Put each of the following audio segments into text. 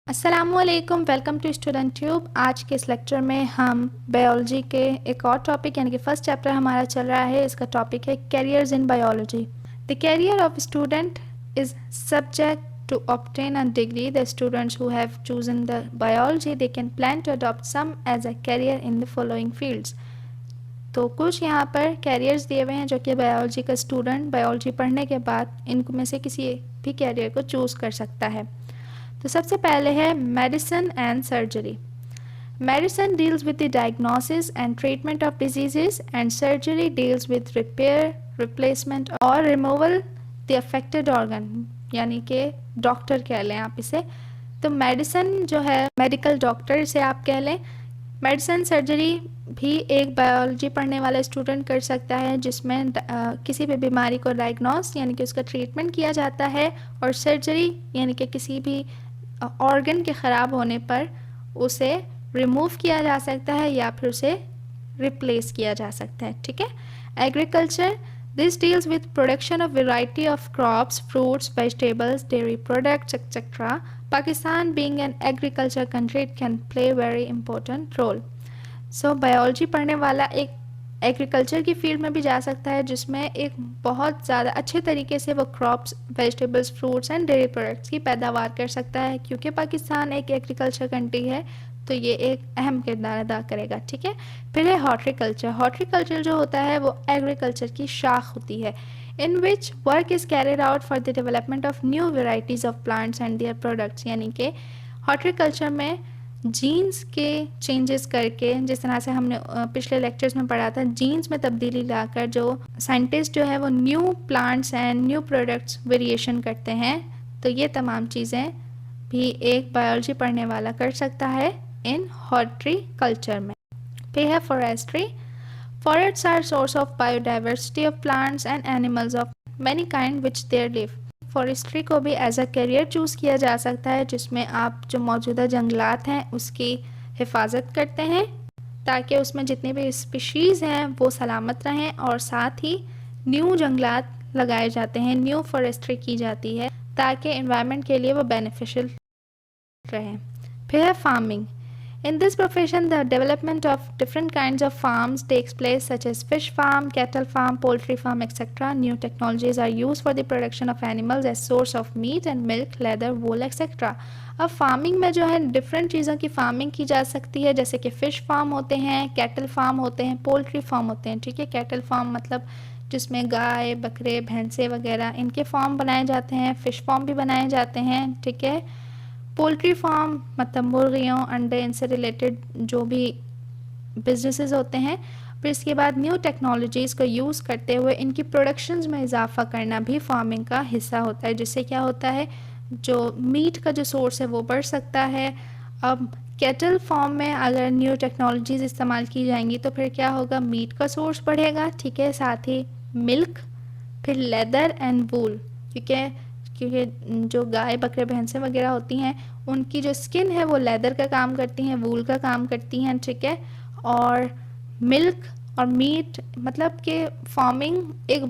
अस्सलामुअलैकुम, welcome to student tube. आज के इस लेक्चर में हम बायोलॉजी के एक और टॉपिक यानी कि फर्स्ट चैप्टर हमारा चल रहा है। इसका टॉपिक है carriers in biology. The carrier of student is subject to obtain a degree. The students who have chosen the biology, they can plan to adopt some as a career in the following fields. तो कुछ यहाँ पर carriers दिए हुए हैं जो कि biology का स्टूडेंट बायोलॉजी पढ़ने के बाद इनको में से किसी भी कैरियर को चूज़ कर सकता है। तो सबसे पहले है medicine and surgery. Medicine deals with the diagnosis and treatment of diseases and surgery deals with repair, replacement और रिमूवल द अफेक्टेड ऑर्गन, यानी कि डॉक्टर कह लें आप इसे। तो मेडिसिन जो है मेडिकल डॉक्टर से आप कह लें। मेडिसिन सर्जरी भी एक बायोलॉजी पढ़ने वाला स्टूडेंट कर सकता है जिसमें किसी भी बीमारी को डायग्नोस यानी कि उसका ट्रीटमेंट किया जाता है, और सर्जरी यानी कि किसी भी ऑर्गन के ख़राब होने पर उसे रिमूव किया जा सकता है या फिर उसे रिप्लेस किया जा सकता है। ठीक है। Agriculture, this deals with production of variety of crops, fruits, vegetables, dairy products etcetera. Pakistan being an agriculture country, it can play very important role. So biology पढ़ने वाला एक एग्रीकल्चर की फील्ड में भी जा सकता है जिसमें एक बहुत ज़्यादा अच्छे तरीके से वो crops, vegetables, fruits and dairy products की पैदावार कर सकता है। क्योंकि पाकिस्तान एक एग्रीकल्चर कंट्री है तो ये एक अहम किरदार अदा करेगा। ठीक है। फिर है हॉर्टिकल्चर। हॉर्टिकल्चर जो होता है वो एग्रीकल्चर की शाख होती है, in which work is carried out for the development of new varieties of plants and their products. यानी कि हॉर्टिकल्चर में जीन्स के चेंजेस करके, जिस तरह से हमने पिछले लेक्चर्स में पढ़ा था, जीन्स में तब्दीली लाकर जो साइंटिस्ट जो है वो new plants and new products variation करते हैं, तो ये तमाम चीज़ें भी एक बायोलॉजी पढ़ने वाला कर सकता है इन हॉर्टिकल्चर में। फिर है forestry. Forests are source of biodiversity of plants and animals of many kind which there live. Forestry को भी एज अ करियर चूज़ किया जा सकता है जिसमें आप जो मौजूदा जंगलात हैं उसकी हिफाजत करते हैं ताकि उसमें जितनी भी स्पीशीज़ हैं वो सलामत रहें, और साथ ही न्यू जंगलात लगाए जाते हैं, न्यू फॉरेस्ट्री की जाती है ताकि एनवायरनमेंट के लिए वो बेनिफिशियल रहे। फिर है farming. In this profession, the development of different kinds of farms takes place, such as fish farm, cattle farm, poultry farm, etc. New technologies are used for the production of animals as source of meat and milk, leather, wool, etc. अब farming में जो है different चीज़ों की farming की जा सकती है, जैसे कि फ़िश फार्म होते हैं, कैटल फार्म होते हैं, पोल्ट्री फार्म होते हैं। ठीक है। कैटल फार्म मतलब जिसमें गाय, बकरे, भैंसे वगैरह इनके फार्म बनाए जाते हैं। फ़िश फार्म भी बनाए जाते हैं। ठीक है। पोल्ट्री फार्म मतलब मुर्गियों, अंडे, इनसे रिलेटेड जो भी बिजनेसेस होते हैं। फिर इसके बाद न्यू टेक्नोलॉजीज़ को यूज़ करते हुए इनकी प्रोडक्शंस में इजाफा करना भी फार्मिंग का हिस्सा होता है, जिससे क्या होता है जो मीट का जो सोर्स है वो बढ़ सकता है। अब कैटल फार्म में अगर न्यू टेक्नोलॉजीज़ इस्तेमाल की जाएंगी तो फिर क्या होगा, मीट का सोर्स बढ़ेगा। ठीक है। साथ ही मिल्क, फिर लेदर एंड वूल, क्योंकि जो गाय, बकरे, भैंसें वगैरह होती हैं उनकी जो स्किन है वो लेदर का काम करती हैं, वूल का काम करती हैं। ठीक है। और मिल्क और मीट मतलब कि फार्मिंग एक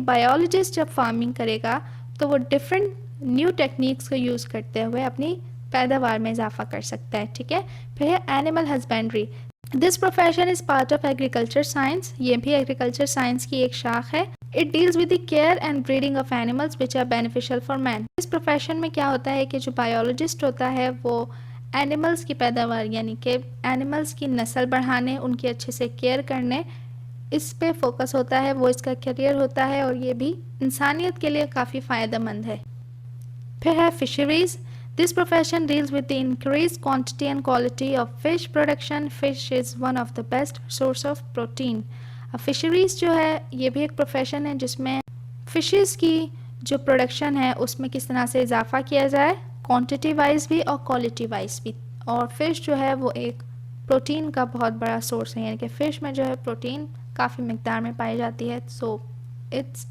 बायोलॉजिस्ट जब फार्मिंग करेगा तो वो डिफरेंट न्यू टेक्निक्स को यूज़ करते हुए अपनी पैदावार में इजाफा कर सकता है। ठीक है। फिर है animal husbandry. This profession is part of agriculture science. ये भी एग्रीकल्चर साइंस की एक शाख है। It deals with the care and breeding of animals which are beneficial for man. इस प्रोफेशन में क्या होता है कि जो बायोलॉजिस्ट होता है वो एनिमल्स की पैदावार यानी कि एनिमल्स की नस्ल बढ़ाने, उनकी अच्छे से केयर करने, इस पे फोकस होता है, वो इसका करियर होता है, और ये भी इंसानियत के लिए काफ़ी फ़ायदेमंद है। फिर है fisheries. This profession deals with the increased quantity and quality of fish production. Fish is one of the best source of protein. अब फिशरीज़ जो है ये भी एक प्रोफेशन है जिसमें फ़िशेस की जो प्रोडक्शन है उसमें किस तरह से इजाफा किया जाए, क्वांटिटी वाइज भी और क्वालिटी वाइज भी। और फ़िश जो है वो एक प्रोटीन का बहुत बड़ा सोर्स है, यानी कि फ़िश में जो है प्रोटीन काफ़ी मिकदार में पाई जाती है, so it's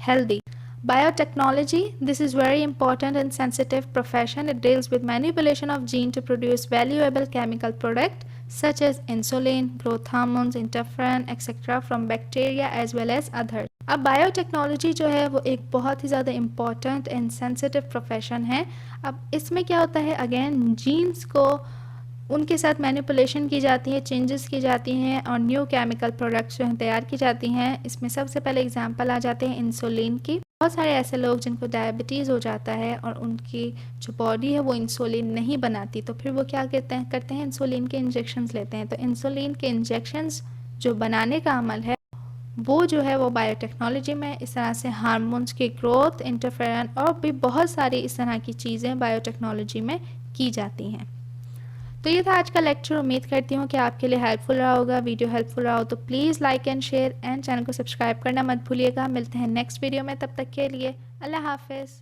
healthy. Biotechnology, this is very important and sensitive profession. It deals with manipulation of gene to produce valuable chemical product such as insulin, growth hormones, interferon, etc. from bacteria as well as others. अब biotechnology जो है वो एक बहुत ही ज़्यादा important and sensitive profession है। अब इसमें क्या होता है, अगेन जीन्स को उनके साथ मैनिपुलेशन की जाती है, चेंजेस की जाती हैं और न्यू केमिकल प्रोडक्ट्स जो हैं तैयार की जाती हैं। इसमें सबसे पहले एग्जांपल आ जाते हैं इंसुलिन की। बहुत सारे ऐसे लोग जिनको डायबिटीज़ हो जाता है और उनकी जो बॉडी है वो इंसुलिन नहीं बनाती, तो फिर वो क्या करते हैं इंसुलिन के इंजेक्शंस लेते हैं। तो इंसुलिन के इंजेक्शंस जो बनाने का अमल है वो जो है वो बायोटेक्नोलॉजी में इस तरह से हार्मोन्स की ग्रोथ, इंटरफेरन और भी बहुत सारी इस तरह की चीज़ें बायोटेक्नोलॉजी में की जाती हैं। तो ये था आज का लेक्चर। उम्मीद करती हूँ कि आपके लिए हेल्पफुल रहा होगा। वीडियो हेल्पफुल रहा हो तो please like and share and channel को सब्सक्राइब करना मत भूलिएगा। मिलते हैं नेक्स्ट वीडियो में, तब तक के लिए अल्लाह हाफिज़।